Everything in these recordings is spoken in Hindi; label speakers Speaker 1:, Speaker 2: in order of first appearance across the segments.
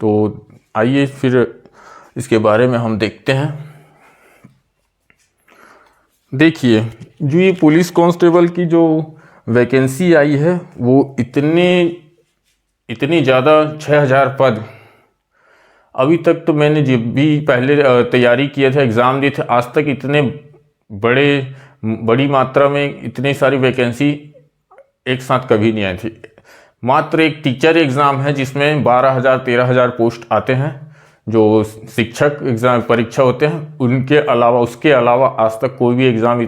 Speaker 1: तो आइए फिर इसके बारे में हम देखते हैं। देखिए, जो ये पुलिस कांस्टेबल की जो वैकेंसी आई है वो इतनी ज़्यादा 6000 पद। अभी तक तो मैंने जब भी पहले तैयारी किया था, एग्ज़ाम दिए थे, आज तक इतने बड़ी मात्रा में इतनी सारी वैकेंसी एक साथ कभी नहीं आई थी। मात्र एक टीचर एग्ज़ाम है जिसमें 12,000 13,000 पोस्ट आते हैं, जो शिक्षक एग्ज़ाम परीक्षा होते हैं। उसके अलावा आज तक कोई भी एग्ज़ाम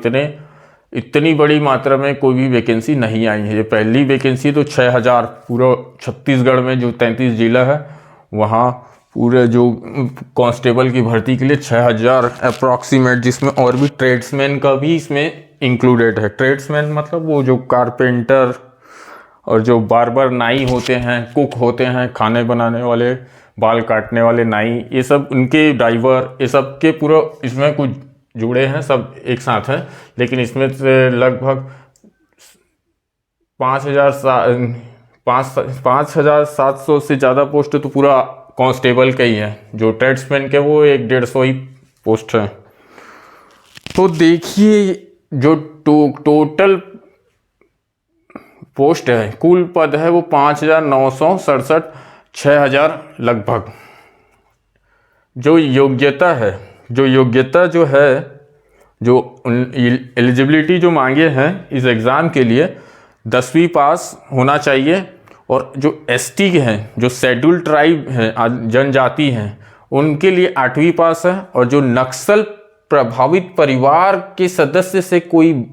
Speaker 1: इतनी बड़ी मात्रा में कोई भी वैकेंसी नहीं आई है। ये पहली वैकेंसी तो 6000 पूरा छत्तीसगढ़ में जो 33 जिला है वहाँ पूरे जो कांस्टेबल की भर्ती के लिए 6000 अप्रॉक्सीमेट, जिसमें और भी ट्रेड्समैन का भी इसमें इंक्लूडेड है। ट्रेड्समैन मतलब वो जो कारपेंटर और जो बार्बर नाई होते हैं, कुक होते हैं, खाने बनाने वाले, बाल काटने वाले नाई, ये सब उनके ड्राइवर, ये सब के पूरा इसमें कुछ जुड़े हैं, सब एक साथ हैं। लेकिन इसमें से लगभग 5,700 से ज़्यादा पोस्ट तो पूरा कांस्टेबल का ही है। जो ट्रेड्समैन के वो 150 ही पोस्ट है। तो देखिए, जो टोटल पोस्ट है, कुल पद है वो 5,967, 6,000 लगभग। जो योग्यता जो है, जो एलिजिबिलिटी जो मांगे हैं इस एग्ज़ाम के लिए, 10वीं पास होना चाहिए। और जो एसटी के हैं, जो शेड्यूल ट्राइब हैं, जनजाति हैं, उनके लिए 8वीं पास है। और जो नक्सल प्रभावित परिवार के सदस्य से कोई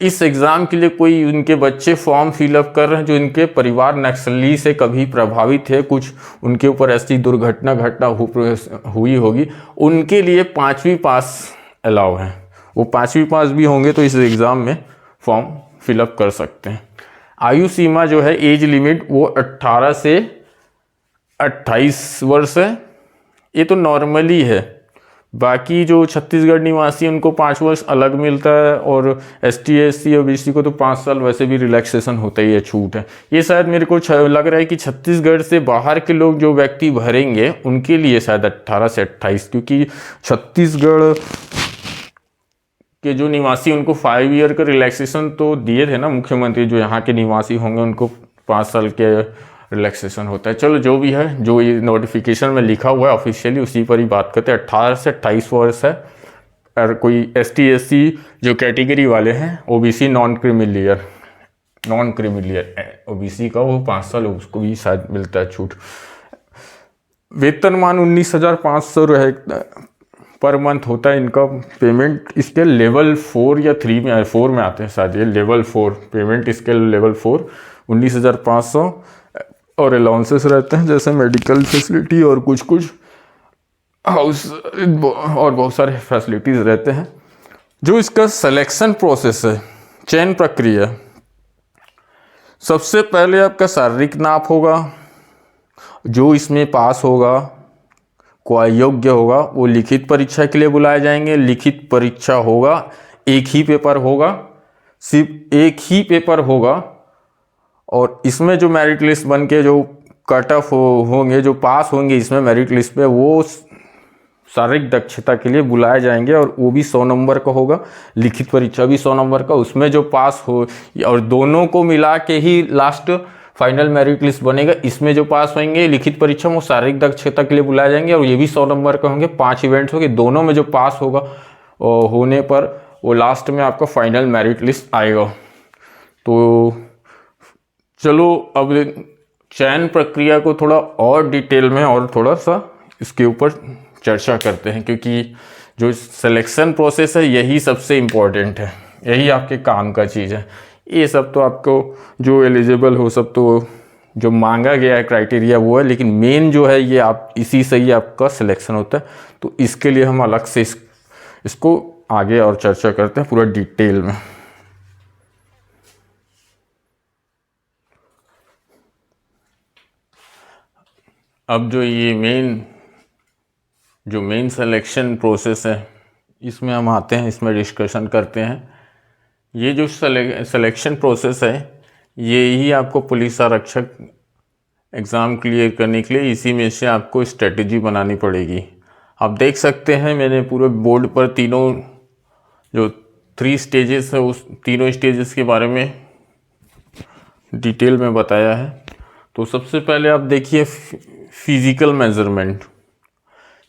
Speaker 1: इस एग्ज़ाम के लिए कोई उनके बच्चे फॉर्म फिलअप कर रहे हैं जो इनके परिवार नक्सली से कभी प्रभावित है, कुछ उनके ऊपर ऐसी घटना हुई होगी, उनके लिए 5वीं पास अलाउ है। वो 5वीं पास भी होंगे तो इस एग्ज़ाम में फॉर्म फिलअप कर सकते हैं। आयु सीमा जो है, एज लिमिट, वो 18 से 28 वर्ष है। ये तो नॉर्मली है। बाकी जो छत्तीसगढ़ निवासी उनको 5 वर्ष अलग मिलता है, और ST SC और BC को तो 5 साल वैसे भी रिलैक्सेशन होता ही है, छूट है। ये शायद मेरे को लग रहा है कि छत्तीसगढ़ से बाहर के लोग जो व्यक्ति भरेंगे उनके लिए शायद 18 से 28, क्योंकि छत्तीसगढ़ के जो निवासी उनको 5 ईयर का रिलैक्सेशन तो दिए थे ना मुख्यमंत्री। जो यहाँ के निवासी होंगे उनको 5 साल के रिलैक्सेशन होता है। चलो, जो भी है, जो ये नोटिफिकेशन में लिखा हुआ है ऑफिशियली उसी पर ही बात करते हैं। 18 से 28 वर्ष है। और कोई ST SC जो कैटेगरी वाले हैं, OBC नॉन क्रीमिलियर OBC का वो 5 साल, उसको भी शायद मिलता है छूट। वेतनमान 19,500 पर मंथ होता है इनका पेमेंट। इसके लेवल 4 या 3 में 4 में आते हैं शायद, ये लेवल 4 पेमेंट स्केल लेवल 4, 19,500। और अलाउंसेस रहते हैं जैसे मेडिकल फैसिलिटी और कुछ हाउस और बहुत सारे फैसिलिटीज़ रहते हैं। जो इसका सिलेक्शन प्रोसेस है, चयन प्रक्रिया, सबसे पहले आपका शारीरिक नाप होगा। जो इसमें पास होगा, कोई योग्य होगा, वो लिखित परीक्षा के लिए बुलाए जाएंगे। लिखित परीक्षा होगा, एक ही पेपर होगा, सिर्फ एक ही पेपर होगा। और इसमें जो मेरिट लिस्ट बन के जो कट ऑफ होंगे, जो पास होंगे इसमें मेरिट लिस्ट पे, वो शारीरिक दक्षता के लिए बुलाए जाएंगे। और वो भी 100 नंबर का होगा। लिखित परीक्षा भी 100 नंबर का। उसमें जो पास हो, और दोनों को मिला के ही लास्ट फाइनल मेरिट लिस्ट बनेगा। इसमें जो पास होंगे लिखित परीक्षा में, वो शारीरिक दक्षता के लिए बुलाए जाएंगे। और ये भी 100 नंबर का होंगे। 5 इवेंट्स होंगे। दोनों में जो पास होगा होने पर वो लास्ट में आपका फाइनल मेरिट लिस्ट आएगा। तो चलो, अब चयन प्रक्रिया को थोड़ा और डिटेल में और थोड़ा सा इसके ऊपर चर्चा करते हैं, क्योंकि जो सिलेक्शन प्रोसेस है यही सबसे इम्पोर्टेंट है, यही आपके काम का चीज़ है। ये सब तो आपको जो एलिजिबल हो, सब तो जो मांगा गया है क्राइटेरिया वो है, लेकिन मेन जो है ये आप इसी से ही आपका सिलेक्शन होता है। तो इसके लिए हम अलग से इसको आगे और चर्चा करते हैं पूरा डिटेल में। अब जो ये मेन सिलेक्शन प्रोसेस है, इसमें हम आते हैं, इसमें डिस्कशन करते हैं। ये जो सिलेक्शन प्रोसेस है, ये ही आपको पुलिस आरक्षक एग्ज़ाम क्लियर करने के लिए इसी में से आपको स्ट्रेटजी बनानी पड़ेगी। आप देख सकते हैं मैंने पूरे बोर्ड पर तीनों जो 3 स्टेजेस है उस तीनों स्टेजेस के बारे में डिटेल में बताया है। तो सबसे पहले आप देखिए फिज़िकल मेज़रमेंट।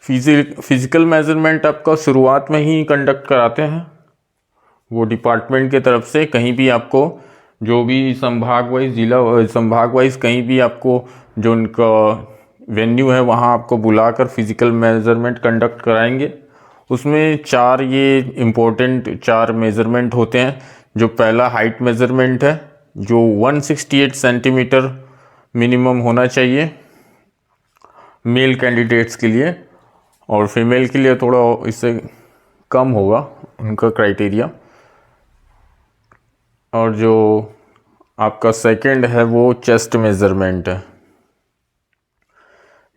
Speaker 1: फिज़िकल मेज़रमेंट आपका शुरुआत में ही कंडक्ट कराते हैं वो डिपार्टमेंट के तरफ से। कहीं भी आपको जो भी संभाग वाइज संभाग वाइज कहीं भी आपको जो उनका वेन्यू है वहाँ आपको बुलाकर फिज़िकल मेज़रमेंट कंडक्ट कराएंगे। उसमें 4 ये इम्पोर्टेंट 4 मेज़रमेंट होते हैं। जो पहला हाइट मेज़रमेंट है जो 168 सेंटीमीटर मिनिमम होना चाहिए मेल कैंडिडेट्स के लिए, और फीमेल के लिए थोड़ा इससे कम होगा उनका क्राइटेरिया। और जो आपका सेकंड है वो चेस्ट मेज़रमेंट है।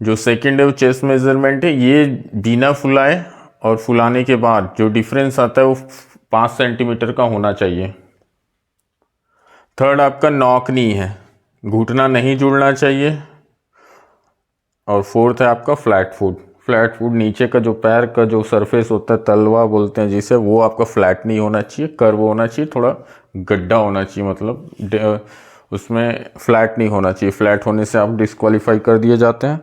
Speaker 1: जो सेकंड है वो चेस्ट मेज़रमेंट है, ये बिना फुलाए और फुलाने के बाद जो डिफरेंस आता है वो 5 सेंटीमीटर का होना चाहिए। थर्ड आपका नॉक नी है, घुटना नहीं जुड़ना चाहिए। और फोर्थ है आपका फ्लैट फुट। फ्लैट फुट नीचे का जो पैर का जो सरफेस होता है तलवा बोलते हैं जिसे, वो आपका फ्लैट नहीं होना चाहिए, कर्व होना चाहिए, थोड़ा गड्ढा होना चाहिए, मतलब उसमें फ्लैट नहीं होना चाहिए। फ्लैट होने से आप डिस्क्वालीफाई कर दिए जाते हैं।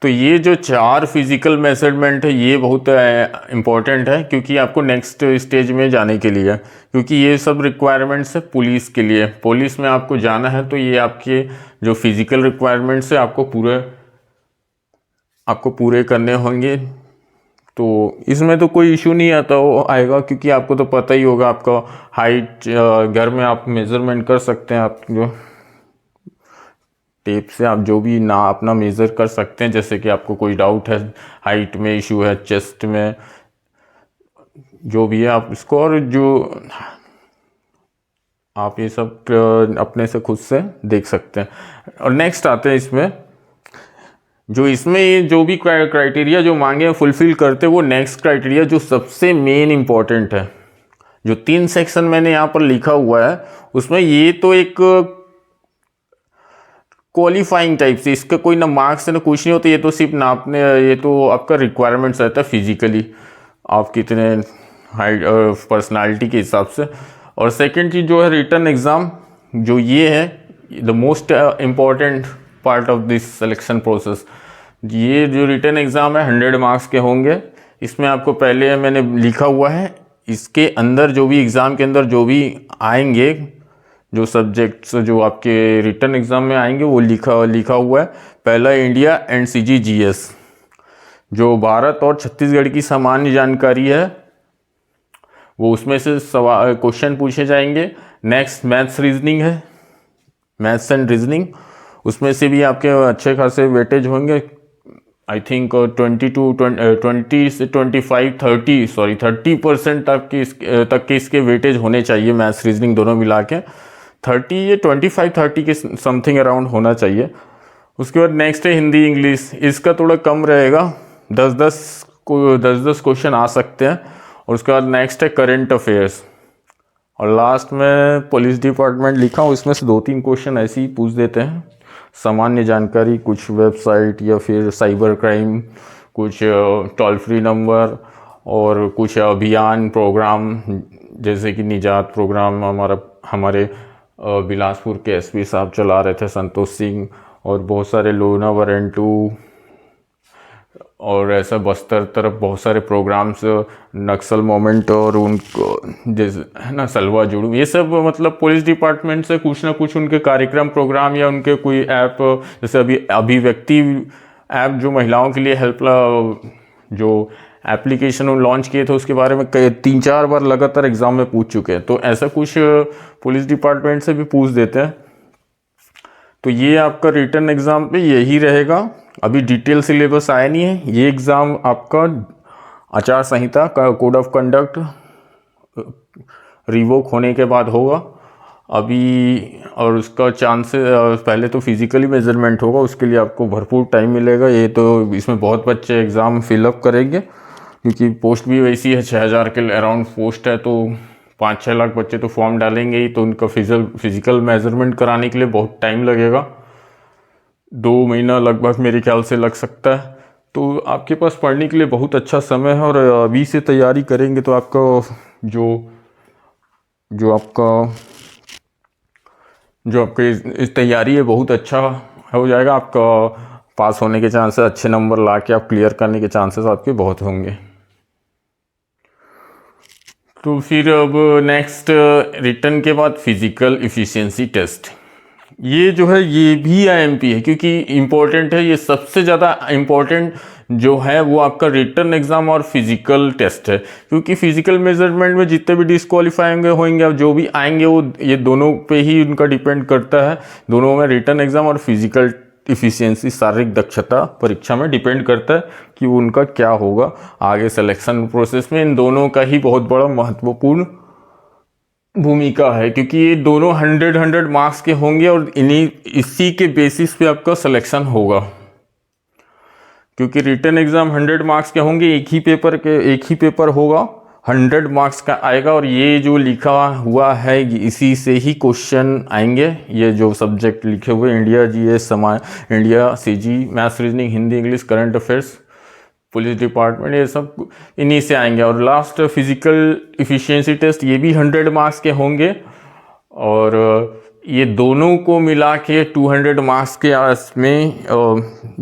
Speaker 1: तो ये जो 4 फिजिकल मेजरमेंट है ये बहुत इम्पॉर्टेंट है क्योंकि आपको नेक्स्ट स्टेज में जाने के लिए, क्योंकि ये सब रिक्वायरमेंट्स है पुलिस के लिए। पुलिस में आपको जाना है तो ये आपके जो फिजिकल रिक्वायरमेंट्स है आपको पूरे करने होंगे। तो इसमें तो कोई इशू नहीं आएगा क्योंकि आपको तो पता ही होगा आपका हाइट घर में आप मेज़रमेंट कर सकते हैं। आप जो टेप से आप जो भी ना अपना मेज़र कर सकते हैं, जैसे कि आपको कोई डाउट है हाइट में इशू है, चेस्ट में जो भी है आप इसको, और जो आप ये सब अपने से खुद से देख सकते हैं। और नेक्स्ट आते हैं इसमें ये जो भी क्राइटेरिया जो मांगे हैं फुलफिल करते वो नेक्स्ट क्राइटेरिया जो सबसे मेन इंपॉर्टेंट है, जो 3 सेक्शन मैंने यहाँ पर लिखा हुआ है उसमें ये तो एक क्वालिफाइंग टाइप से, इसका कोई ना मार्क्स है ना कुछ नहीं होता, ये तो सिर्फ नापने, ये तो आपका रिक्वायरमेंट्स रहता है फिजिकली आप कितने हाइट पर्सनालिटी के हिसाब से। और सेकंड चीज़ जो है रिटन एग्ज़ाम, जो ये है the most important part of this selection process. ये जो रिटन एग्ज़ाम है 100 मार्क्स के होंगे। इसमें आपको पहले मैंने लिखा हुआ है, इसके अंदर जो भी एग्ज़ाम के अंदर जो भी आएंगे जो सब्जेक्ट्स जो आपके रिटन एग्ज़ाम में आएंगे वो लिखा हुआ है। पहला इंडिया एंड CGGS, जो भारत और छत्तीसगढ़ की सामान्य जानकारी है वो उसमें से क्वेश्चन पूछे जाएंगे। नेक्स्ट मैथ्स रीजनिंग है, मैथ्स एंड रीजनिंग, उसमें से भी आपके अच्छे खासे वेटेज होंगे। आई थिंक 20 से 30% तक के इसके वेटेज होने चाहिए, मैथ्स रीजनिंग दोनों मिला के 25-30 के समथिंग अराउंड होना चाहिए। उसके बाद नेक्स्ट है हिंदी इंग्लिश, इसका थोड़ा कम रहेगा, 10-10 क्वेश्चन आ सकते हैं। और उसके बाद नेक्स्ट है करंट अफेयर्स, और लास्ट में पुलिस डिपार्टमेंट लिखा हूँ, इसमें से 2-3 क्वेश्चन ऐसे ही पूछ देते हैं, सामान्य जानकारी, कुछ वेबसाइट या फिर साइबर क्राइम, कुछ टोल फ्री नंबर, और कुछ अभियान प्रोग्राम जैसे कि निजात प्रोग्राम हमारे बिलासपुर के SP साहब चला रहे थे, संतोष सिंह, और बहुत सारे लोना वारंट 2, और ऐसा बस्तर तरफ बहुत सारे प्रोग्राम्स, नक्सल मोमेंट और उनको जैसे है ना सलवा जुड़ू, ये सब मतलब पुलिस डिपार्टमेंट से कुछ ना कुछ उनके कार्यक्रम प्रोग्राम या उनके कोई ऐप, जैसे अभी अभिव्यक्ति ऐप जो महिलाओं के लिए हेल्प जो एप्लीकेशन लॉन्च किए थे उसके बारे में 3-4 बार लगातार एग्ज़ाम में पूछ चुके हैं। तो ऐसा कुछ पुलिस डिपार्टमेंट से भी पूछ देते हैं। तो ये आपका रिटन एग्ज़ाम पे यही रहेगा। अभी डिटेल सिलेबस आया नहीं है, ये एग्ज़ाम आपका आचार संहिता का कोड ऑफ कंडक्ट रिवोक होने के बाद होगा अभी, और उसका चांसेस पहले तो फिजिकली मेजरमेंट होगा, उसके लिए आपको भरपूर टाइम मिलेगा। ये तो इसमें बहुत बच्चे एग्ज़ाम फिलअप करेंगे क्योंकि पोस्ट भी वैसी है, 6000 के अराउंड पोस्ट है, तो 5-6 लाख बच्चे तो फॉर्म डालेंगे ही, तो उनका फिजिकल मेजरमेंट कराने के लिए बहुत टाइम लगेगा। 2 महीना लगभग मेरे ख्याल से लग सकता है। तो आपके पास पढ़ने के लिए बहुत अच्छा समय है, और अभी से तैयारी करेंगे तो आपका जो आपका इस तैयारी है बहुत अच्छा हो जाएगा। आपका पास होने के चांसेस, अच्छे नंबर ला के आप क्लियर करने के चांसेस आपके बहुत होंगे। तो फिर अब नेक्स्ट रिटर्न के बाद फिजिकल इफ़िशियंसी टेस्ट, ये जो है ये भी आईएमपी है, क्योंकि इम्पोर्टेंट है। ये सबसे ज़्यादा इम्पोर्टेंट जो है वो आपका रिटर्न एग्ज़ाम और फिजिकल टेस्ट है, क्योंकि फिजिकल मेजरमेंट में जितने भी डिस्क्वालीफाई होंगे और जो भी आएंगे वो ये दोनों पे ही उनका डिपेंड करता है। दोनों में रिटर्न एग्ज़ाम और फिजिकल इफ़िशियंसी, शारीरिक दक्षता परीक्षा में डिपेंड करता है कि उनका क्या होगा आगे सिलेक्शन प्रोसेस में। इन दोनों का ही बहुत बड़ा महत्वपूर्ण भूमिका है, क्योंकि ये दोनों 100 मार्क्स के होंगे और इसी के बेसिस पे आपका सिलेक्शन होगा। क्योंकि रिटर्न एग्ज़ाम 100 मार्क्स के होंगे, एक ही पेपर होगा, 100 मार्क्स का आएगा, और ये जो लिखा हुआ है इसी से ही क्वेश्चन आएंगे। ये जो सब्जेक्ट लिखे हुए India GS, India CG, maths, reasoning, Hindi, English, current affairs, police department, ये सब इन्हीं से आएंगे। और लास्ट फिजिकल इफ़िशियंसी टेस्ट, ये भी 100 मार्क्स के होंगे, और ये दोनों को मिला के 200 मार्क्स के में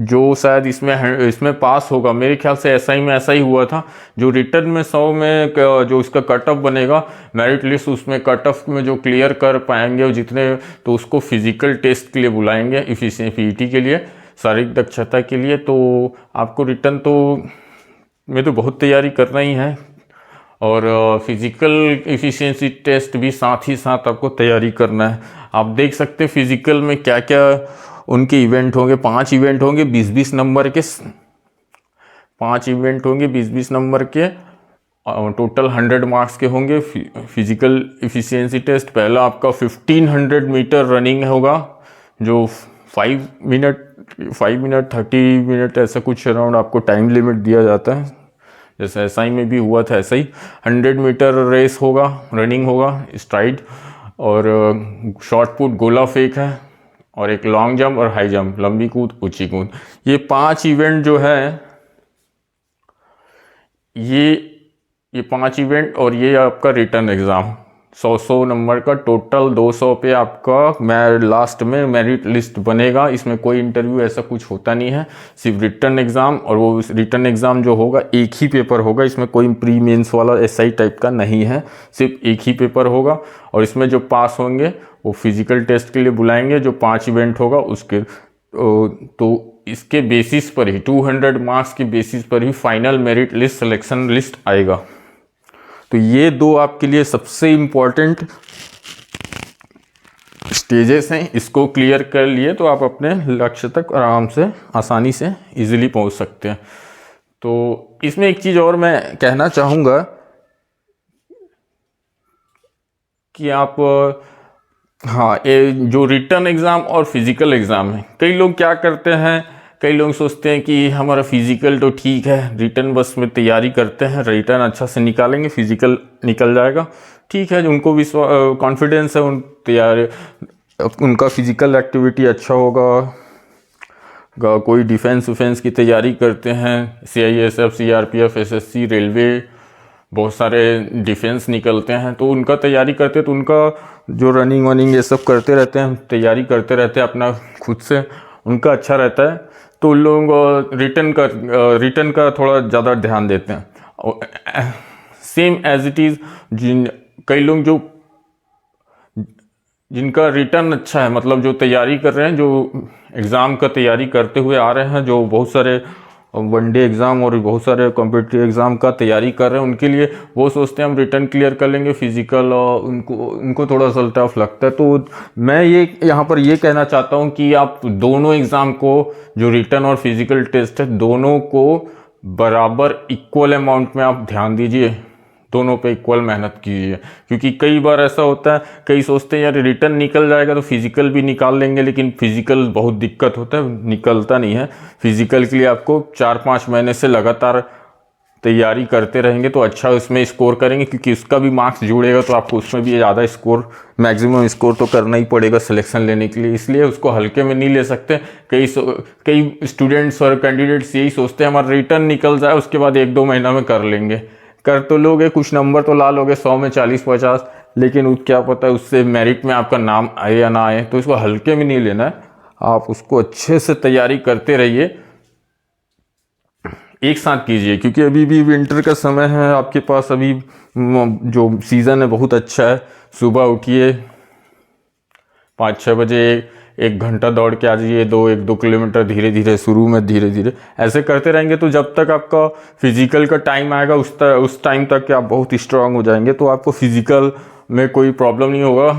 Speaker 1: जो शायद इसमें पास होगा, मेरे ख्याल से एसआई में ऐसा ही हुआ था। जो रिटर्न में 100 में जो इसका कट ऑफ बनेगा मेरिट लिस्ट, उसमें कट ऑफ में जो क्लियर कर पाएंगे और जितने, तो उसको फिजिकल टेस्ट के लिए बुलाएंगे, पीईटी के लिए, शारीरिक दक्षता के लिए। तो आपको रिटर्न तो में तो बहुत तैयारी करना ही है, और फिजिकल इफ़िशियंसी टेस्ट भी साथ ही साथ आपको तैयारी करना है। आप देख सकते हैं फिजिकल में क्या क्या उनके इवेंट होंगे। 5 इवेंट होंगे 20-20 नंबर के, 5 इवेंट होंगे 20-20 नंबर के, टोटल 100 मार्क्स के होंगे फिजिकल इफ़िशियंसी टेस्ट। पहला आपका 1500 मीटर रनिंग होगा, जो 5 मिनट 30 मिनट ऐसा कुछ अराउंड आपको टाइम लिमिट दिया जाता है, जैसे एसआई में भी हुआ था ऐसा ही। 100 मीटर रेस होगा, रनिंग होगा, स्ट्राइड, और शॉर्ट पुट, गोला फेंक है, और एक लॉन्ग जंप और हाई जंप, लंबी कूद, ऊंची कूद। ये 5 इवेंट जो है, ये 5 इवेंट, और ये आपका रिटर्न एग्ज़ाम 100 नंबर का, टोटल 200 पे आपका लास्ट में मेरिट लिस्ट बनेगा। इसमें कोई इंटरव्यू ऐसा कुछ होता नहीं है, सिर्फ रिटर्न एग्ज़ाम, और वो रिटर्न एग्ज़ाम जो होगा एक ही पेपर होगा। इसमें कोई प्री मेंस वाला एसआई टाइप का नहीं है, सिर्फ एक ही पेपर होगा। और इसमें जो पास होंगे वो फिजिकल टेस्ट के लिए बुलाएंगे, जो 5 इवेंट होगा उसके। तो इसके बेसिस पर ही 200 मार्क्स के बेसिस पर ही final merit list, selection list आएगा। तो ये 2 आपके लिए सबसे इम्पोर्टेंट स्टेजेस हैं। इसको क्लियर कर लिए तो आप अपने लक्ष्य तक आराम से, आसानी से, इजीली पहुंच सकते हैं। तो इसमें एक चीज़ और मैं कहना चाहूँगा कि आप, हाँ, ये जो रिटर्न एग्ज़ाम और फिजिकल एग्ज़ाम है, कई लोग क्या करते हैं, कई लोग सोचते हैं कि हमारा फिजिकल तो ठीक है, रिटर्न बस में तैयारी करते हैं, रिटर्न अच्छा से निकालेंगे, फिजिकल निकल जाएगा, ठीक है। उनको भी कॉन्फिडेंस है, उनका फिजिकल एक्टिविटी अच्छा होगा, कोई डिफेंस की तैयारी करते हैं, CISF, CRPF, SSC, रेलवे, बहुत सारे डिफेंस निकलते हैं, तो उनका तैयारी करते हैं, तो उनका जो रनिंग वनिंग ये सब करते रहते हैं, तैयारी करते रहते हैं अपना खुद से, उनका अच्छा रहता है। तो लोग रिटर्न का थोड़ा ज़्यादा ध्यान देते हैं। सेम एज इट इज़, कई लोग जिनका रिटर्न अच्छा है, मतलब जो तैयारी कर रहे हैं, जो एग्ज़ाम का तैयारी करते हुए आ रहे हैं, जो बहुत सारे वनडे एग्ज़ाम और बहुत सारे कॉम्पिटिटिव एग्ज़ाम का तैयारी कर रहे हैं, उनके लिए वो सोचते हैं हम रिटर्न क्लियर कर लेंगे, फिजिकल और उनको थोड़ा सा टफ लगता है। तो मैं यहाँ पर ये कहना चाहता हूँ कि आप दोनों एग्ज़ाम को, जो रिटर्न और फिजिकल टेस्ट है, दोनों को बराबर इक्वल अमाउंट में आप ध्यान दीजिए, दोनों पे इक्वल मेहनत कीजिए। क्योंकि कई बार ऐसा होता है, कई सोचते हैं यार रिटर्न निकल जाएगा तो फिजिकल भी निकाल लेंगे, लेकिन फिजिकल बहुत दिक्कत होता है, निकलता नहीं है। फिजिकल के लिए आपको 4-5 महीने से लगातार तैयारी करते रहेंगे तो अच्छा उसमें स्कोर करेंगे, क्योंकि उसका भी मार्क्स जुड़ेगा तो आपको उसमें भी ज़्यादा स्कोर, मैक्सिमम स्कोर तो करना ही पड़ेगा सिलेक्शन लेने के लिए। इसलिए उसको हल्के में नहीं ले सकते। कई स्टूडेंट्स और कैंडिडेट्स यही सोचते हैं हमारा रिटर्न निकल जाए उसके बाद 1-2 महीना में कर लेंगे। कर तो लोगे, कुछ नंबर तो ला लोगे 100 में 40-50, लेकिन क्या पता है उससे मेरिट में आपका नाम आए या ना आए। तो इसको हल्के में नहीं लेना है, आप उसको अच्छे से तैयारी करते रहिए, एक साथ कीजिए। क्योंकि अभी भी विंटर का समय है आपके पास, अभी जो सीज़न है बहुत अच्छा है। सुबह उठिए 5-6 बजे, 1 घंटा दौड़ के आ जाइए, 1-2 किलोमीटर धीरे धीरे, शुरू में धीरे धीरे ऐसे करते रहेंगे तो जब तक आपका फिजिकल का टाइम आएगा उस टाइम तक आप बहुत स्ट्रांग हो जाएंगे। तो आपको फिजिकल में कोई प्रॉब्लम नहीं होगा।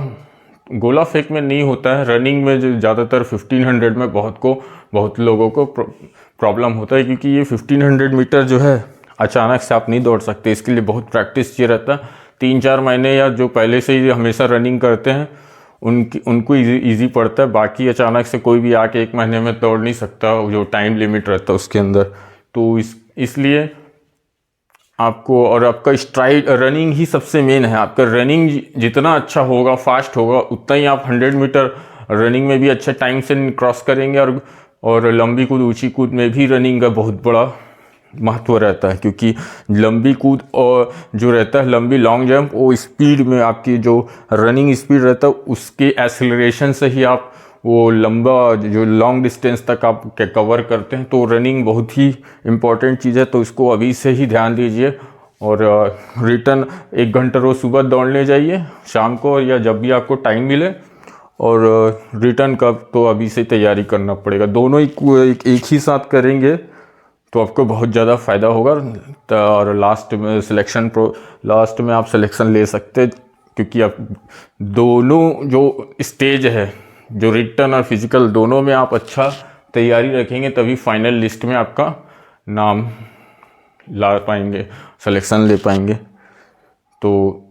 Speaker 1: गोला फेंक में नहीं होता है, रनिंग में जो ज़्यादातर 1500 में बहुत लोगों को प्रॉब्लम होता है, क्योंकि ये 1500 मीटर जो है अचानक से आप नहीं दौड़ सकते। इसके लिए बहुत प्रैक्टिस चाहिए रहता है। 3-4 महीने या जो पहले से ही हमेशा रनिंग करते हैं उनको इजी पड़ता है। बाकी अचानक से कोई भी आके 1 महीने में दौड़ नहीं सकता, जो टाइम लिमिट रहता है उसके अंदर। तो इसलिए आपको, और आपका स्ट्राइड रनिंग ही सबसे मेन है। आपका रनिंग जितना अच्छा होगा, फास्ट होगा, उतना ही आप 100 मीटर रनिंग में भी अच्छे टाइम से क्रॉस करेंगे। और लंबी कूद, ऊंची कूद में भी रनिंग का बहुत बड़ा महत्व रहता है, क्योंकि लंबी कूद और जो रहता है लंबी लॉन्ग जंप, वो स्पीड में आपकी जो रनिंग स्पीड रहता है उसके एक्सेलरेशन से ही आप वो लंबा जो लॉन्ग डिस्टेंस तक आप कवर करते हैं। तो रनिंग बहुत ही इम्पॉर्टेंट चीज़ है, तो इसको अभी से ही ध्यान दीजिए। और रिटर्न 1 घंटा रोज सुबह दौड़ने जाइए, शाम को या जब भी आपको टाइम मिले। और रिटर्न का तो अभी से तैयारी करना पड़ेगा। दोनों ही एक ही साथ करेंगे तो आपको बहुत ज़्यादा फ़ायदा होगा। और लास्ट में आप सिलेक्शन ले सकते हैं, क्योंकि आप दोनों जो स्टेज है, जो रिटर्न और फिजिकल, दोनों में आप अच्छा तैयारी रखेंगे तभी फाइनल लिस्ट में आपका नाम ला पाएंगे, सिलेक्शन ले पाएंगे। तो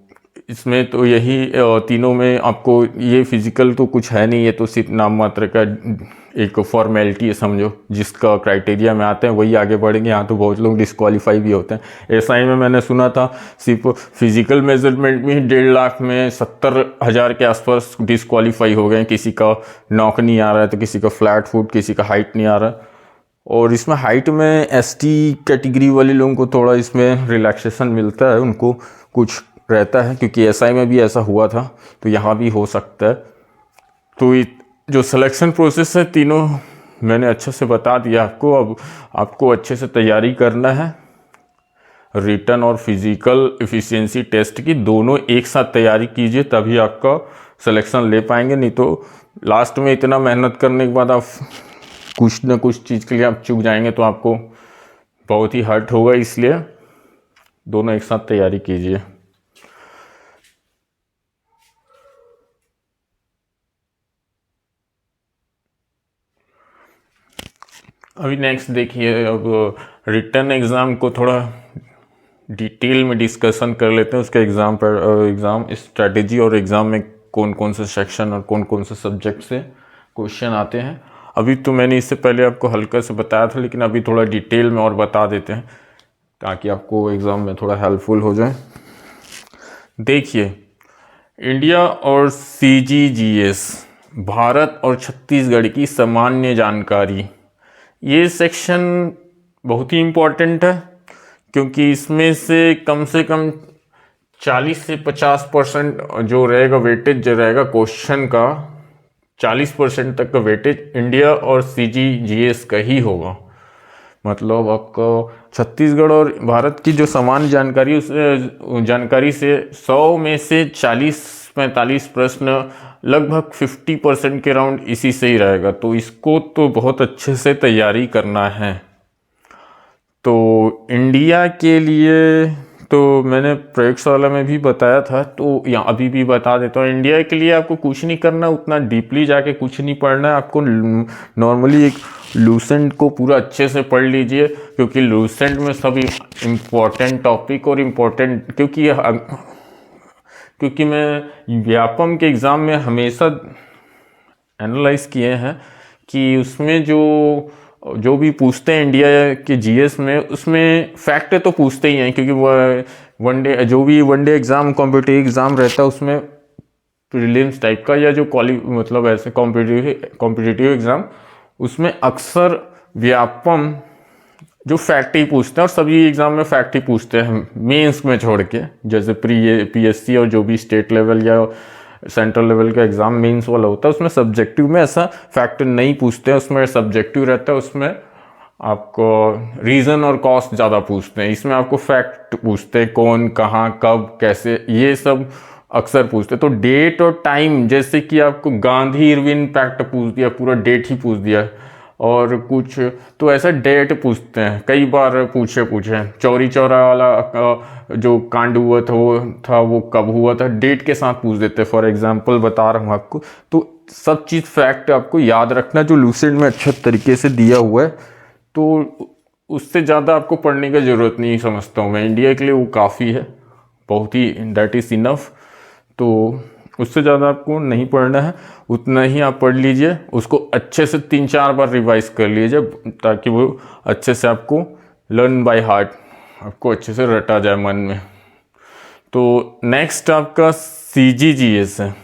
Speaker 1: इसमें तो यही तीनों में आपको, ये फिजिकल तो कुछ है नहीं, ये तो सिर्फ नाम मात्र का एक फॉर्मेलिटी है समझो। जिसका क्राइटेरिया में आते हैं वही आगे बढ़ेंगे। यहाँ तो बहुत लोग डिस्क्वालीफाई भी होते हैं। एसआई में मैंने सुना था सिर्फ फिजिकल मेजरमेंट में 1.5 लाख में 70,000 के आसपास डिस्क्वालीफाई हो गए। किसी का नॉक नहीं आ रहा है, तो किसी का फ्लैट फुट, किसी का हाइट नहीं आ रहा है। और इसमें हाइट में एसटी कैटेगरी वाले लोगों को थोड़ा इसमें रिलैक्सेशन मिलता है, उनको कुछ रहता है, क्योंकि एसआई में भी ऐसा हुआ था तो यहाँ भी हो सकता है। तो जो सिलेक्शन प्रोसेस है तीनों मैंने अच्छे से बता दिया आपको। अब आपको अच्छे से तैयारी करना है, रिटन और फिजिकल एफिशिएंसी टेस्ट की दोनों एक साथ तैयारी कीजिए, तभी आपका सिलेक्शन ले पाएंगे। नहीं तो लास्ट में इतना मेहनत करने के बाद आप कुछ न कुछ चीज़ के लिए आप चूक जाएंगे तो आपको बहुत ही हर्ट होगा। इसलिए दोनों एक साथ तैयारी कीजिए। अभी नेक्स्ट देखिए, अब रिटन एग्ज़ाम को थोड़ा डिटेल में डिस्कशन कर लेते हैं। उसके एग्ज़ाम स्ट्रेटेजी और एग्ज़ाम में कौन कौन से सेक्शन और कौन कौन से सब्जेक्ट से क्वेश्चन आते हैं। अभी तो मैंने इससे पहले आपको हल्का से बताया था, लेकिन अभी थोड़ा डिटेल में और बता देते हैं ताकि आपको एग्ज़ाम में थोड़ा हेल्पफुल हो जाए। देखिए, इंडिया और CGGS, भारत और छत्तीसगढ़ की सामान्य जानकारी, ये सेक्शन बहुत ही इम्पोर्टेंट है, क्योंकि इसमें से कम 40 से 50% जो रहेगा वेटेज, जो रहेगा क्वेश्चन का 40% तक का वेटेज इंडिया और CGGS का ही होगा। मतलब आपको छत्तीसगढ़ और भारत की जो सामान्य जानकारी से 100 में से 40-45 प्रश्न, लगभग 50% के राउंड इसी से ही रहेगा। तो इसको तो बहुत अच्छे से तैयारी करना है। तो इंडिया के लिए तो मैंने प्रयोगशाला में भी बताया था, तो यहाँ अभी भी बता देता हूँ। इंडिया के लिए आपको कुछ नहीं करना, उतना डीपली जाके कुछ नहीं पढ़ना है। आपको नॉर्मली एक लूसेंट को पूरा अच्छे से पढ़ लीजिए, क्योंकि लूसेंट में सभी इम्पोर्टेंट टॉपिक और इम्पोर्टेंट, क्योंकि मैं व्यापम के एग्ज़ाम में हमेशा एनालाइज किए हैं कि उसमें जो जो भी पूछते हैं इंडिया के जीएस में, उसमें फैक्ट तो पूछते ही हैं, क्योंकि वह वनडे जो भी वनडे एग्ज़ाम कॉम्पिटिटिव एग्ज़ाम रहता है उसमें प्रीलिम्स टाइप का या जो मतलब ऐसे कॉम्पिटिटिव एग्ज़ाम, उसमें अक्सर व्यापम जो फैक्ट ही पूछते हैं, और सभी एग्ज़ाम में फैक्ट ही पूछते हैं मेंस में छोड़ के। जैसे पीएससी और जो भी स्टेट लेवल या सेंट्रल लेवल का एग्ज़ाम मेंस वाला होता है, उसमें सब्जेक्टिव में ऐसा फैक्ट नहीं पूछते हैं, उसमें सब्जेक्टिव रहता है, उसमें आपको रीज़न और कॉस्ट ज़्यादा पूछते हैं। इसमें आपको फैक्ट पूछते हैं, कौन, कहाँ, कब, कैसे, ये सब अक्सर पूछते हैं। तो डेट और टाइम, जैसे कि आपको गांधी इरविन पैक्ट पूछ दिया, पूरा डेट ही पूछ दिया, और कुछ तो ऐसा डेट पूछते हैं, कई बार पूछे चौरी चौरा वाला जो कांड हुआ था वो कब हुआ था, डेट के साथ पूछ देते हैं। फॉर एग्जांपल बता रहा हूँ आपको, तो सब चीज़ फैक्ट आपको याद रखना जो लूसेंट में अच्छे तरीके से दिया हुआ है, तो उससे ज़्यादा आपको पढ़ने की ज़रूरत नहीं समझता हूँ मैं। इंडिया के लिए वो काफ़ी है, बहुत ही, दैट इज़ इनफ। तो उससे ज़्यादा आपको नहीं पढ़ना है, उतना ही आप पढ़ लीजिए, उसको अच्छे से 3-4 बार रिवाइज कर लीजिए, ताकि वो अच्छे से आपको लर्न बाय हार्ट, आपको अच्छे से रटा जाए मन में। तो नेक्स्ट आपका CGGS है।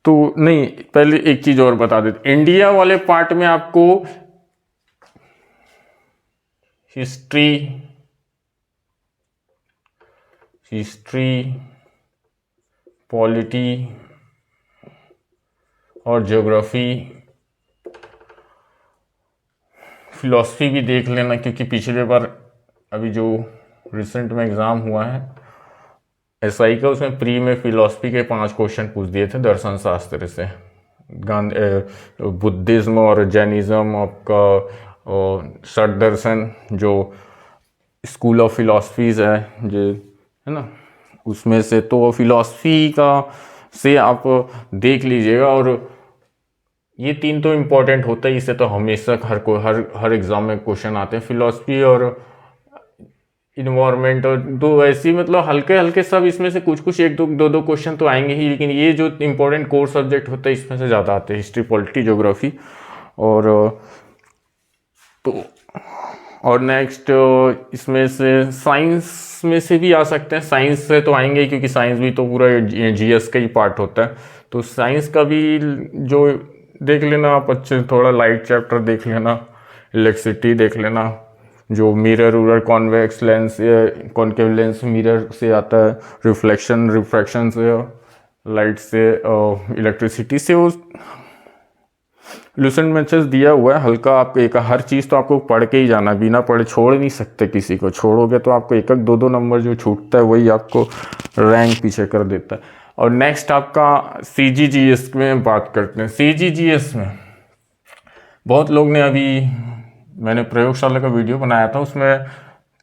Speaker 1: तो नहीं, पहले एक चीज़ और बता देते, इंडिया वाले पार्ट में आपको हिस्ट्री, पॉलिटी और ज्योग्राफी, फिलॉसफी भी देख लेना, क्योंकि पिछले बार अभी जो रिसेंट में एग्ज़ाम हुआ है SI का, उसमें प्री में फिलॉसफी के 5 क्वेश्चन पूछ दिए थे दर्शन शास्त्र से, बुद्धिज्म और जैनिज्म, आपका षट दर्शन जो स्कूल ऑफ फिलॉसफीज है जो है ना, उसमें से तो फिलॉसफी का से आप देख लीजिएगा। और ये 3 तो इम्पोर्टेंट होता है, इससे तो हमेशा हर एग्ज़ाम में क्वेश्चन आते हैं, फिलॉसफी और इन्वायरमेंट, और 2 ऐसी मतलब हल्के हल्के सब, इसमें से कुछ कुछ 1-2 क्वेश्चन तो आएंगे ही, लेकिन ये जो इम्पोर्टेंट कोर सब्जेक्ट होता है इसमें से ज़्यादा आते हैं, हिस्ट्री, पॉलिटी, ज्योग्राफी। और नेक्स्ट इसमें से साइंस में से भी आ सकते हैं, साइंस से तो आएंगे क्योंकि साइंस भी तो पूरा GS का ही पार्ट होता है। तो साइंस का भी जो देख लेना आप, अच्छे थोड़ा लाइट चैप्टर देख लेना, इलेक्ट्रिसिटी देख लेना, जो मिरर कॉन्वेक्स लेंस या कॉन्केव लेंस मिरर से आता है, रिफ्रैक्शन से, लाइट से, इलेक्ट्रिसिटी से, वो लूसेंट मैचेस दिया हुआ है हल्का। आप हर चीज़ तो आपको पढ़ के ही जाना, बिना पढ़े छोड़ नहीं सकते किसी को, छोड़ोगे तो आपको 1-1, 2-2 नंबर जो छूटता है वही आपको रैंक पीछे कर देता है। और नेक्स्ट आपका CGGS में बात करते हैं। CGGS में बहुत लोग ने, अभी मैंने प्रयोगशाला का वीडियो बनाया था, उसमें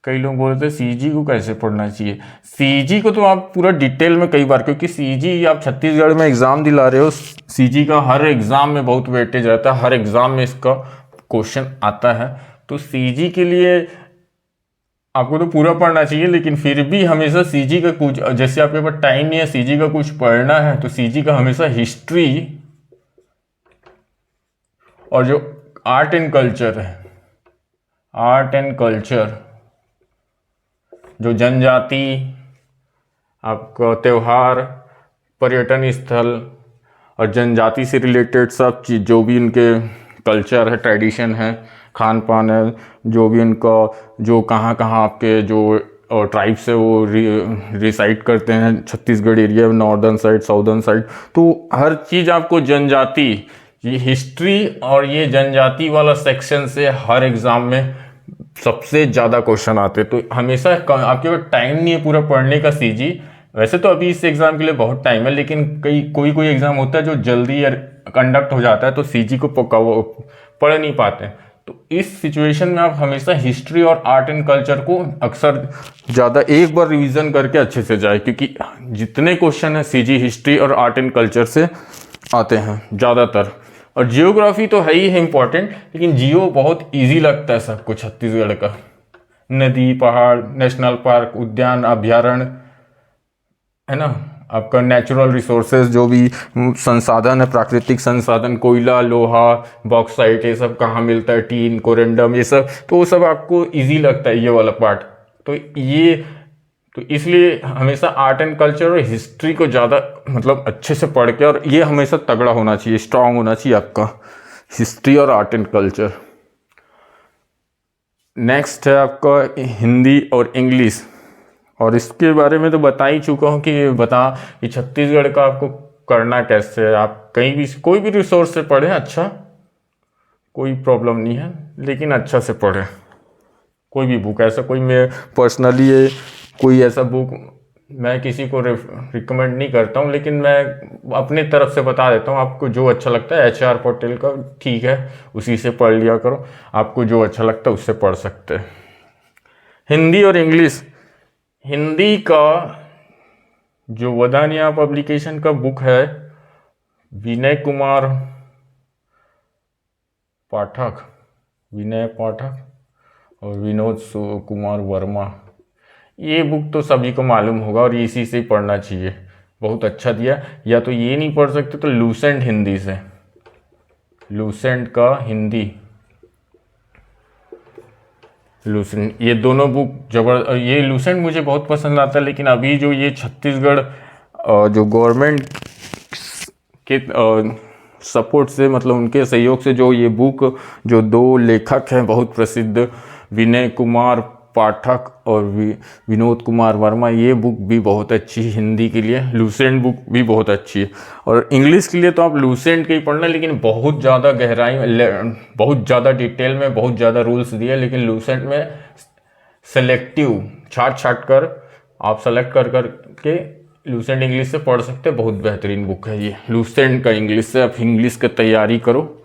Speaker 1: कई लोग बोल रहे थे CG को कैसे पढ़ना चाहिए। CG को तो आप पूरा डिटेल में कई बार, क्योंकि CG आप छत्तीसगढ़ में एग्ज़ाम दिला रहे हो, CG का हर एग्ज़ाम में बहुत वेटेज रहता है, हर एग्ज़ाम में इसका क्वेश्चन आता है। तो CG के लिए आपको तो पूरा पढ़ना चाहिए, लेकिन फिर भी हमेशा CG का कुछ, जैसे आपके पास टाइम नहीं है CG का कुछ पढ़ना है, तो CG का हमेशा हिस्ट्री और जो आर्ट एंड कल्चर है, आर्ट एंड कल्चर, जो जनजाति, आपका त्यौहार, पर्यटन स्थल और जनजाति से रिलेटेड सब चीज़, जो भी उनके कल्चर है, ट्रेडिशन है, खान पान है, जो भी उनका, जो कहाँ कहाँ आपके जो ट्राइब से वो रिसाइड करते हैं, छत्तीसगढ़ एरिया में, नॉर्दर्न साइड, साउदर्न साइड, तो हर चीज़ आपको जनजाति, ये हिस्ट्री और ये जनजाति वाला सेक्शन से हर एग्ज़ाम में सबसे ज़्यादा क्वेश्चन आते। तो हमेशा आपके पास टाइम नहीं है पूरा पढ़ने का CG, वैसे तो अभी इस एग्ज़ाम के लिए बहुत टाइम है, लेकिन कोई एग्ज़ाम होता है जो जल्दी कंडक्ट हो जाता है, तो CG को पढ़ नहीं पाते। तो इस सिचुएशन में आप हमेशा हिस्ट्री और आर्ट एंड कल्चर को अक्सर ज़्यादा एक बार रिवीजन करके अच्छे से जाए, क्योंकि जितने क्वेश्चन है CG, हिस्ट्री और आर्ट एंड कल्चर से आते हैं ज़्यादातर। और जियोग्राफी तो है ही है इम्पॉर्टेंट, लेकिन जियो बहुत इजी लगता है सबको, छत्तीसगढ़ का नदी, पहाड़, नेशनल पार्क, उद्यान, अभ्यारण्य, है ना, आपका नेचुरल रिसोर्सेज जो भी संसाधन है, प्राकृतिक संसाधन, कोयला, लोहा, बॉक्साइट, ये सब कहाँ मिलता है, टीन, कोरेंडम, ये सब, तो वो सब आपको इजी लगता है ये वाला पार्ट। तो इसलिए हमेशा आर्ट एंड कल्चर और हिस्ट्री को ज़्यादा मतलब अच्छे से पढ़ के, और ये हमेशा तगड़ा होना चाहिए, स्ट्रांग होना चाहिए आपका हिस्ट्री और आर्ट एंड कल्चर। नेक्स्ट है आपका हिंदी और इंग्लिश, और इसके बारे में तो बता ही चुका हूँ कि छत्तीसगढ़ का आपको करना कैसे है। आप कहीं भी कोई भी रिसोर्स से पढ़ें, अच्छा, कोई प्रॉब्लम नहीं है, लेकिन अच्छा से पढ़ें। कोई भी बुक, ऐसा कोई, मैं पर्सनली कोई ऐसा बुक मैं किसी को रिकमेंड नहीं करता हूँ, लेकिन मैं अपने तरफ से बता देता हूँ, आपको जो अच्छा लगता है, HR पटेल का ठीक है, उसी से पढ़ लिया करो, आपको जो अच्छा लगता है उससे पढ़ सकते हैं। हिंदी और इंग्लिश, हिंदी का जो वदानिया पब्लिकेशन का बुक है, विनय पाठक और विनोद कुमार वर्मा, ये बुक तो सभी को मालूम होगा और इसी से ही पढ़ना चाहिए, बहुत अच्छा दिया। या तो ये नहीं पढ़ सकते तो लूसेंट हिंदी से, लूसेंट का हिंदी, लूसेंट, ये दोनों बुक ये लूसेंट मुझे बहुत पसंद आता है, लेकिन अभी जो ये छत्तीसगढ़ जो गवर्नमेंट के सपोर्ट से, मतलब उनके सहयोग से, जो ये बुक, जो 2 लेखक हैं बहुत प्रसिद्ध, विनय कुमार पाठक और विनोद कुमार वर्मा, ये बुक भी बहुत अच्छी है हिंदी के लिए। लूसेंट बुक भी बहुत अच्छी है। और इंग्लिश के लिए तो आप लूसेंट के ही पढ़ना, लेकिन बहुत ज़्यादा गहराई में, बहुत ज़्यादा डिटेल में, बहुत ज़्यादा रूल्स दिए, लेकिन लूसेंट में सेलेक्टिव छाट कर आप सेलेक्ट कर के लूसेंट इंग्लिश से पढ़ सकते हैं। बहुत बेहतरीन बुक है ये लूसेंट का इंग्लिश से। आप इंग्लिश की तैयारी करो।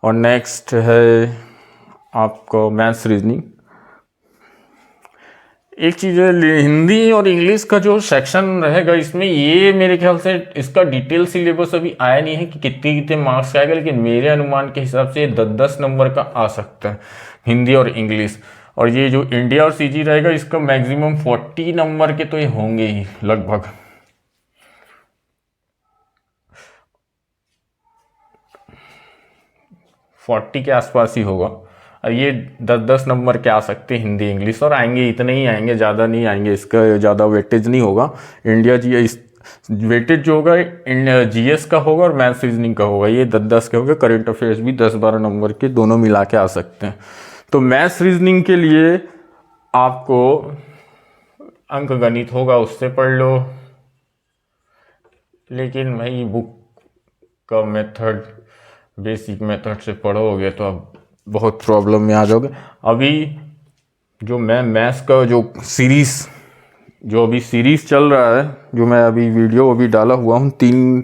Speaker 1: और नेक्स्ट है आपको मैथ्स रीजनिंग। एक चीज़ है, हिंदी और इंग्लिश का जो सेक्शन रहेगा इसमें, ये मेरे ख्याल से इसका डिटेल सिलेबस अभी आया नहीं है कि कितने कितने मार्क्स का आएगा, लेकिन मेरे अनुमान के हिसाब से 10-10 नंबर का आ सकता है हिंदी और इंग्लिश। और ये जो इंडिया और CG रहेगा, इसका मैक्सिमम 40 नंबर के तो ये होंगे ही लगभग। फोर्टी के आसपास ही होगा। और ये 10-10 नंबर के आ सकते हैं हिंदी इंग्लिश, और आएंगे इतने ही आएंगे, ज़्यादा नहीं आएंगे, इसका ज़्यादा वेटेज नहीं होगा। इंडिया GS वेटेज जो होगा GS का होगा और मैथ्स रीजनिंग का होगा, ये 10-10 के होंगे। करेंट अफेयर्स भी 10-12 नंबर के दोनों मिला के आ सकते हैं। तो मैथ्स रीजनिंग के लिए आपको अंक गणित होगा, उससे पढ़ लो, लेकिन भाई बुक का मेथड, बेसिक मेथड से पढ़ोगे तो अब बहुत प्रॉब्लम में आ जाओगे। अभी जो मैं मैथ्स का जो अभी सीरीज़ चल रहा है, जो मैं अभी वीडियो अभी डाला हुआ हूँ, 3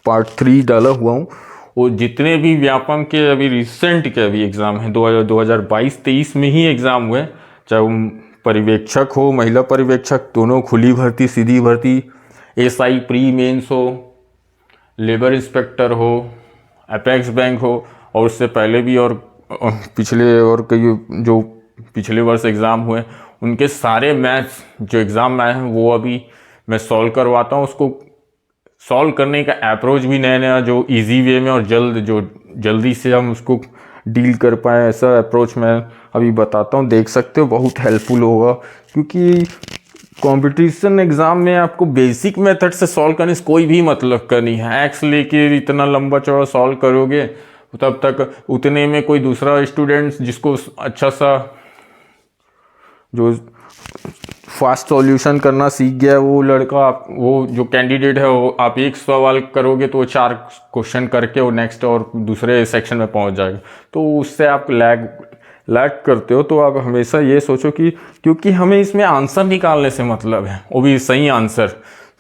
Speaker 1: पार्ट 3 डाला हुआ हूँ, वो जितने भी व्यापम के अभी रिसेंट के अभी एग्ज़ाम हैं, 2022-23 में ही एग्ज़ाम हुए, चाहे वो पर्यवेक्षक हो, महिला पर्यवेक्षक, दोनों, खुली भर्ती, सीधी भर्ती, SI प्री मेंस हो, लेबर इंस्पेक्टर हो, अपेक्स बैंक हो, और उससे पहले भी और पिछले और कई जो पिछले वर्ष एग्ज़ाम हुए, उनके सारे मैथ्स जो एग्ज़ाम में आए हैं वो अभी मैं सॉल्व करवाता हूँ। उसको सॉल्व करने का अप्रोच भी नया नया, जो इजी वे में और जल्दी से हम उसको डील कर पाए, ऐसा अप्रोच मैं अभी बताता हूँ। देख सकते हो, बहुत हेल्पफुल होगा, क्योंकि कंपटीशन एग्ज़ाम में आपको बेसिक मेथड से सॉल्व करने से कोई भी मतलब का नहीं है। एक्स लेके इतना लंबा चौड़ा सॉल्व करोगे, तब तक उतने में कोई दूसरा स्टूडेंट जिसको अच्छा सा जो फास्ट सॉल्यूशन करना सीख गया है, वो लड़का, वो जो कैंडिडेट है, वो आप एक सवाल करोगे तो 4 क्वेश्चन करके वो नेक्स्ट और दूसरे सेक्शन में पहुंच जाएगा। तो उससे आप लैग करते हो। तो आप हमेशा ये सोचो कि क्योंकि हमें इसमें आंसर निकालने से मतलब है, वो भी सही आंसर,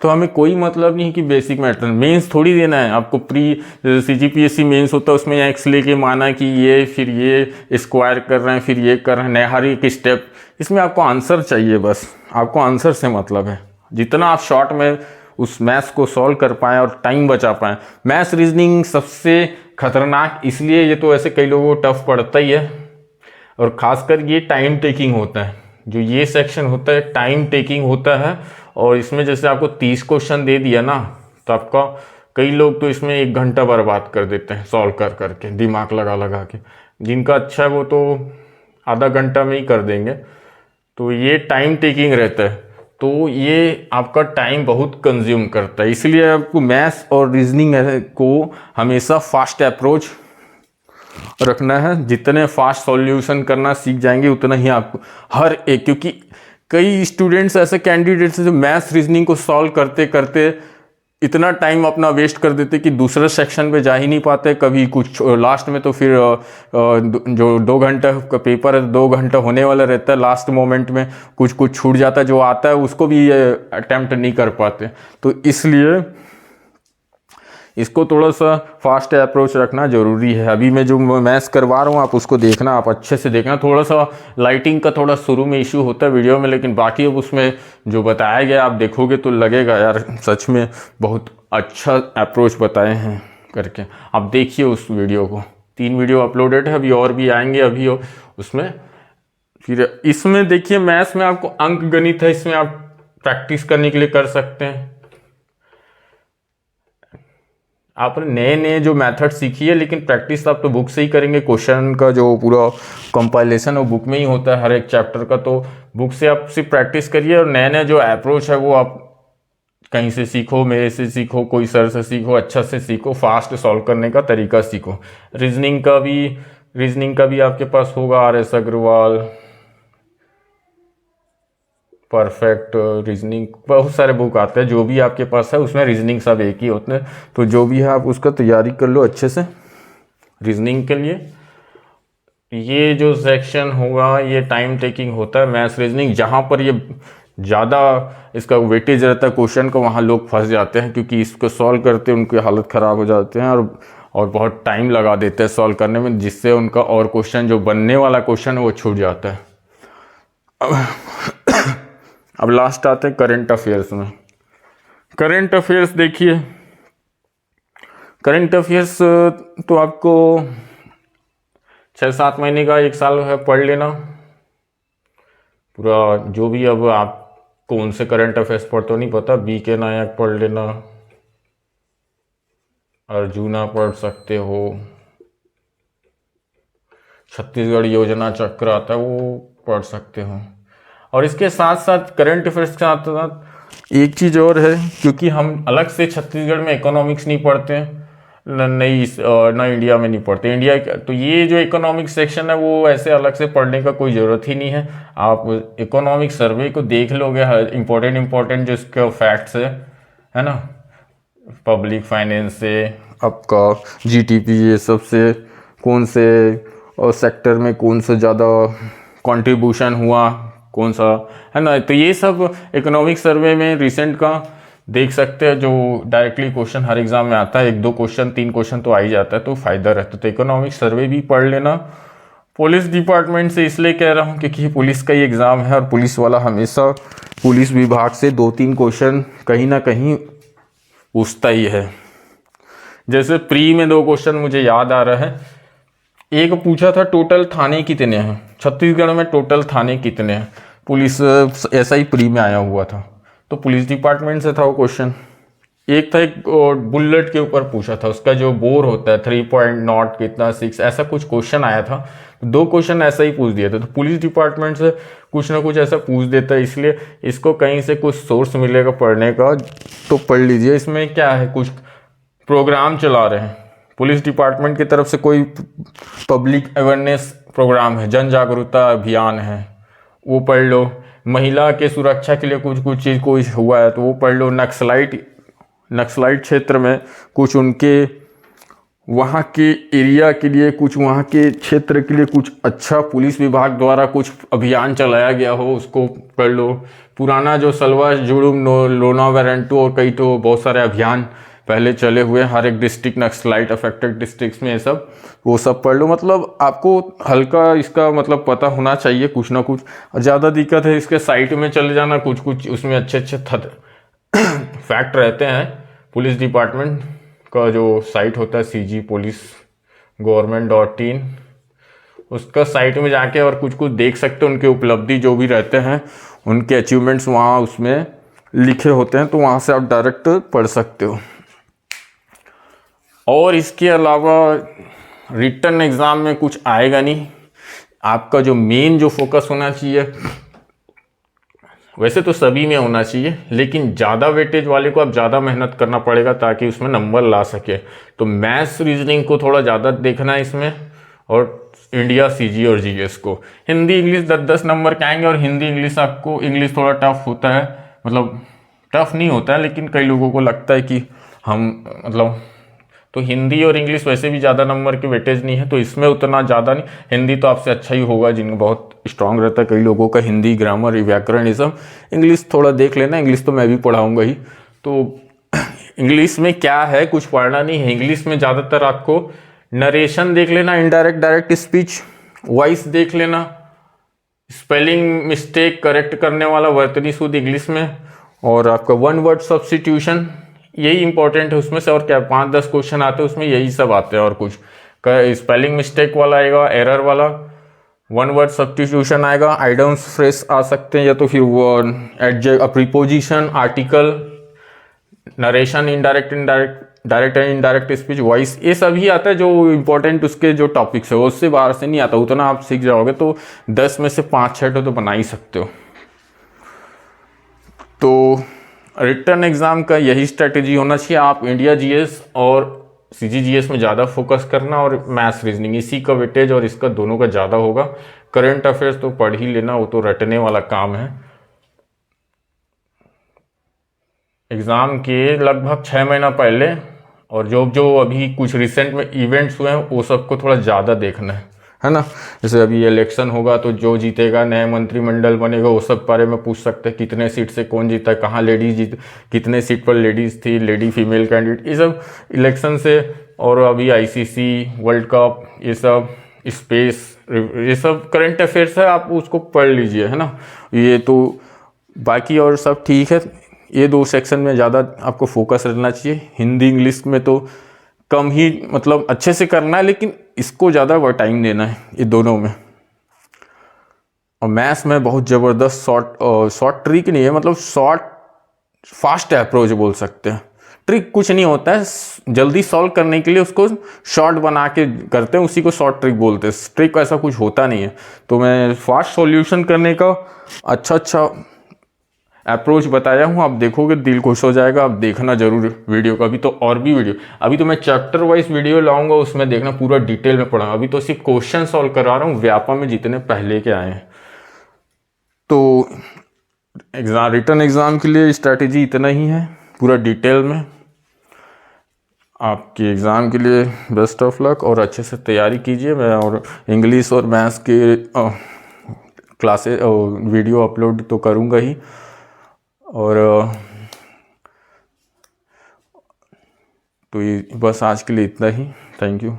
Speaker 1: तो हमें कोई मतलब नहीं कि बेसिक मैटर मेंस थोड़ी देना है आपको। प्री CGPSC मेंस होता है, उसमें एक्स लेके माना कि ये, फिर ये स्क्वायर कर रहे हैं, फिर ये कर रहे हैं, हर एक स्टेप, इसमें आपको आंसर चाहिए, बस आपको आंसर से मतलब है। जितना आप शॉर्ट में उस मैथ्स को सॉल्व कर पाएँ और टाइम बचा पाएँ। मैथ्स रीजनिंग सबसे खतरनाक इसलिए, ये तो ऐसे कई लोगों को टफ पड़ता ही है, और ख़ासकर ये टाइम टेकिंग होता है। जो ये सेक्शन होता है टाइम टेकिंग होता है, और इसमें जैसे आपको 30 क्वेश्चन दे दिया ना, तो आपका कई लोग तो इसमें 1 घंटा बर्बाद कर देते हैं सॉल्व कर करके, दिमाग लगा लगा के। जिनका अच्छा है वो तो आधा घंटा में ही कर देंगे। तो ये टाइम टेकिंग रहता है, तो ये आपका टाइम बहुत कंज्यूम करता है। इसलिए आपको मैथ्स और रीजनिंग को हमेशा फास्ट अप्रोच रखना है। जितने फास्ट सॉल्यूशन करना सीख जाएंगे उतना ही आपको हर एक, क्योंकि कई स्टूडेंट्स ऐसे कैंडिडेट्स हैं जो मैथ्स रीजनिंग को सॉल्व करते करते इतना टाइम अपना वेस्ट कर देते कि दूसरे सेक्शन पे जा ही नहीं पाते। कभी कुछ लास्ट में तो फिर जो 2 घंटा का पेपर है, 2 घंटा होने वाला रहता है, लास्ट मोमेंट में कुछ कुछ छूट जाता है, जो आता है उसको भी अटेम्प्ट नहीं कर पाते। तो इसलिए इसको थोड़ा सा फास्ट अप्रोच रखना ज़रूरी है। अभी मैं जो मैथ्स करवा रहा हूँ आप उसको देखना, आप अच्छे से देखना। थोड़ा सा लाइटिंग का थोड़ा शुरू में इशू होता है वीडियो में, लेकिन बाकी अब उसमें जो बताया गया आप देखोगे तो लगेगा यार सच में बहुत अच्छा अप्रोच बताए हैं करके। आप देखिए उस वीडियो को, 3 वीडियो अपलोडेड है, अभी और भी आएंगे अभी उसमें। फिर इसमें देखिए मैथ्स में आपको अंक गणित है, इसमें आप प्रैक्टिस करने के लिए कर सकते हैं। आपने नए नए जो मेथड सीखी है, लेकिन प्रैक्टिस आप तो बुक से ही करेंगे। क्वेश्चन का जो पूरा कंपाइलेशन है वो बुक में ही होता है हर एक चैप्टर का, तो बुक से आप सिर्फ प्रैक्टिस करिए। और नए नए जो अप्रोच है वो आप कहीं से सीखो, मेरे से सीखो, कोई सर से सीखो, अच्छा से सीखो, फास्ट सॉल्व करने का तरीका सीखो। रीजनिंग का भी आपके पास होगा, RS अग्रवाल, परफेक्ट रीजनिंग, बहुत सारे बुक आते हैं। जो भी आपके पास है उसमें रीजनिंग सब एक ही होते हैं, तो जो भी है आप उसका तैयारी कर लो अच्छे से रीजनिंग के लिए। ये जो सेक्शन होगा ये टाइम टेकिंग होता है मैथ्स रीजनिंग। जहाँ पर ये ज़्यादा इसका वेटेज रहता है क्वेश्चन का, वहाँ लोग फंस जाते हैं, क्योंकि इसको सॉल्व करते उनकी हालत ख़राब हो जाते हैं और बहुत टाइम लगा देते हैं सॉल्व करने में, जिससे उनका और क्वेश्चन जो बनने वाला क्वेश्चन है वो छूट जाता है। अब लास्ट आते हैं करंट अफेयर्स में। करंट अफेयर्स देखिए, करंट अफेयर्स तो आपको 6-7 महीने का 1 साल है पढ़ लेना पूरा। जो भी अब आप कौन से करंट अफेयर्स पढ़ते हो नहीं पता, BK नायक पढ़ लेना, अर्जुना पढ़ सकते हो, छत्तीसगढ़ योजना चक्र आता है वो पढ़ सकते हो। और इसके साथ साथ करंट अफेयर्स के साथ साथ एक चीज़ और है, क्योंकि हम अलग से छत्तीसगढ़ में इकोनॉमिक्स नहीं पढ़ते हैं, न इंडिया में नहीं पढ़ते इंडिया, तो ये जो इकोनॉमिक्स सेक्शन है वो ऐसे अलग से पढ़ने का कोई ज़रूरत ही नहीं है। आप इकोनॉमिक सर्वे को देख लोगे, इम्पोर्टेंट जो इसके फैक्ट्स है ना, पब्लिक फाइनेंस से आपका GDP, ये सब से कौन से सेक्टर में कौन सा ज़्यादा कंट्रीब्यूशन हुआ, कौन सा है ना, तो ये सब इकोनॉमिक सर्वे में रिसेंट का देख सकते हैं। जो डायरेक्टली क्वेश्चन हर एग्जाम में आता है, 1-2 क्वेश्चन 3 क्वेश्चन तो आ ही जाता है, तो फायदा रहता है। तो इकोनॉमिक सर्वे भी पढ़ लेना। पुलिस डिपार्टमेंट से इसलिए कह रहा हूँ क्योंकि पुलिस का ही एग्ज़ाम है, और पुलिस वाला हमेशा पुलिस विभाग से 2-3 क्वेश्चन कहीं ना कहीं पूछता ही है। जैसे प्री में 2 क्वेश्चन मुझे याद आ रहा है। एक पूछा था टोटल थाने कितने हैं छत्तीसगढ़ में, टोटल थाने कितने हैं, पुलिस ऐसा ही प्री में आया हुआ था, तो पुलिस डिपार्टमेंट से था वो क्वेश्चन। एक था एक बुलेट के ऊपर पूछा था, उसका जो बोर होता है 3.0 कितना 6, ऐसा कुछ क्वेश्चन आया था। 2 क्वेश्चन ऐसा ही पूछ दिया था, तो पुलिस डिपार्टमेंट से कुछ ना कुछ ऐसा पूछ देता है, इसलिए इसको कहीं से कुछ सोर्स मिलेगा पढ़ने का तो पढ़ लीजिए। इसमें क्या है, कुछ प्रोग्राम चला रहे हैं पुलिस डिपार्टमेंट की तरफ से, कोई पब्लिक अवेयरनेस प्रोग्राम है, जन जागरूकता अभियान है, वो पढ़ लो। महिला के सुरक्षा के लिए कुछ चीज़ कोई हुआ है तो वो पढ़ लो। नक्सलाइट क्षेत्र में कुछ उनके वहाँ के एरिया के लिए, कुछ वहाँ के क्षेत्र के लिए कुछ अच्छा पुलिस विभाग द्वारा कुछ अभियान चलाया गया हो, उसको पढ़ लो। पुराना जो सलवा जुड़ुम लोना वारंटू और कई तो बहुत सारे अभियान पहले चले हुए हर एक डिस्ट्रिक्ट, नक्सलाइट अफेक्टेड डिस्ट्रिक्ट्स में, ये सब वो सब पढ़ लो। मतलब आपको हल्का इसका मतलब पता होना चाहिए कुछ ना कुछ। ज़्यादा दिक्कत है इसके साइट में चले जाना, कुछ उसमें अच्छे फैक्ट रहते हैं। पुलिस डिपार्टमेंट का जो साइट होता है CG Police Government.in, उसका साइट में जाके और कुछ कुछ देख सकते हो, उनके उपलब्धि जो भी रहते हैं, उनके अचीवमेंट्स वहाँ उसमें लिखे होते हैं, तो वहाँ से आप डायरेक्ट पढ़ सकते हो। और इसके अलावा रिटन एग्ज़ाम में कुछ आएगा नहीं। आपका जो मेन जो फोकस होना चाहिए, वैसे तो सभी में होना चाहिए, लेकिन ज़्यादा वेटेज वाले को आप ज़्यादा मेहनत करना पड़ेगा ताकि उसमें नंबर ला सके। तो मैथ्स रीजनिंग को थोड़ा ज़्यादा देखना है इसमें, और इंडिया सीजी और जीएस को। हिंदी इंग्लिश 10-10 नंबर के आएंगे, और हिंदी इंग्लिश आपको, इंग्लिश थोड़ा टफ होता है, मतलब टफ नहीं होता है, लेकिन कई लोगों को लगता है कि हम मतलब, तो हिंदी और इंग्लिश वैसे भी ज़्यादा नंबर की वेटेज नहीं है, तो इसमें उतना ज़्यादा नहीं। हिंदी तो आपसे अच्छा ही होगा जिनको बहुत स्ट्रांग रहता है कई लोगों का, हिंदी ग्रामर व्याकरण ये सब। इंग्लिश थोड़ा देख लेना, इंग्लिश तो मैं भी पढ़ाऊँगा ही। तो इंग्लिश में क्या है, कुछ पढ़ना नहीं है। इंग्लिश में ज़्यादातर आपको नरेशन देख लेना, इनडायरेक्ट डायरेक्ट स्पीच, वॉइस देख लेना, स्पेलिंग मिस्टेक करेक्ट करने वाला वर्तनी शुद्ध इंग्लिश में, और आपका वन वर्ड सब्स्टिट्यूशन, यही इंपॉर्टेंट है उसमें से। और क्या 5-10 क्वेश्चन आते हैं उसमें, यही सब आते हैं, और कुछ स्पेलिंग मिस्टेक वाला आएगा, एरर वाला, वन वर्ड सब्स्टिट्यूशन आएगा, आइडम्स फ्रेज आ सकते हैं, या तो फिर वो adjective, preposition, article, narration, indirect direct and indirect speech, voice, ये सभी आता है जो इंपॉर्टेंट उसके जो टॉपिक्स है, उससे बाहर से नहीं आता। उतना आप सीख जाओगे तो 10 में से 5-6 तो बना ही सकते हो। तो रिटन एग्ज़ाम का यही स्ट्रेटेजी होना चाहिए। आप इंडिया जीएस और सीजी जीएस में ज़्यादा फोकस करना, और मैथ्स रीजनिंग, इसी का वेटेज और इसका दोनों का ज़्यादा होगा। करंट अफेयर्स तो पढ़ ही लेना, वो तो रटने वाला काम है। एग्ज़ाम के लगभग 6 महीना पहले, और जो अभी कुछ रिसेंट में इवेंट्स हुए हैं, वो सबको थोड़ा ज़्यादा देखना है ना। जैसे अभी इलेक्शन होगा तो जो जीतेगा, नया मंत्रिमंडल बनेगा, वो सब बारे में पूछ सकते हैं, कितने सीट से कौन जीता, कहाँ लेडीज जीत, कितने सीट पर लेडीज थी, लेडी फीमेल कैंडिडेट, ये सब इलेक्शन से। और अभी आईसीसी वर्ल्ड कप, ये सब स्पेस, ये सब करंट अफेयर्स है, आप उसको पढ़ लीजिए, है ना। ये तो बाकी और सब ठीक है। ये 2 सेक्शन में ज़्यादा आपको फोकस रखना चाहिए। हिंदी इंग्लिश में तो कम ही, मतलब अच्छे से करना है, लेकिन इसको ज़्यादा टाइम देना है ये दोनों में। और मैथ्स में बहुत ज़बरदस्त शॉर्ट ट्रिक नहीं है, मतलब शॉर्ट फास्ट अप्रोच बोल सकते हैं। ट्रिक कुछ नहीं होता है, जल्दी सॉल्व करने के लिए उसको शॉर्ट बना के करते हैं, उसी को शॉर्ट ट्रिक बोलते हैं। ट्रिक ऐसा कुछ होता नहीं है। तो मैं फास्ट सॉल्यूशन करने का अच्छा अप्रोच बताया हूँ, आप देखोगे दिल खुश हो जाएगा। आप देखना जरूर वीडियो का। अभी तो और भी वीडियो, अभी तो मैं चैप्टर वाइज वीडियो लाऊंगा, उसमें देखना पूरा डिटेल में पढ़ाऊंगा। अभी तो सिर्फ क्वेश्चन सॉल्व करा रहा हूँ, व्यापा में जितने पहले के आए हैं। तो रिटन एग्ज़ाम के लिए स्ट्रैटेजी इतना ही है पूरा डिटेल में। आपके एग्ज़ाम के लिए बेस्ट ऑफ लक, और अच्छे से तैयारी कीजिए। मैं और इंग्लिश और मैथ्स के क्लासेस वीडियो अपलोड तो करूँगा ही। और तो ये बस आज के लिए इतना ही। Thank you.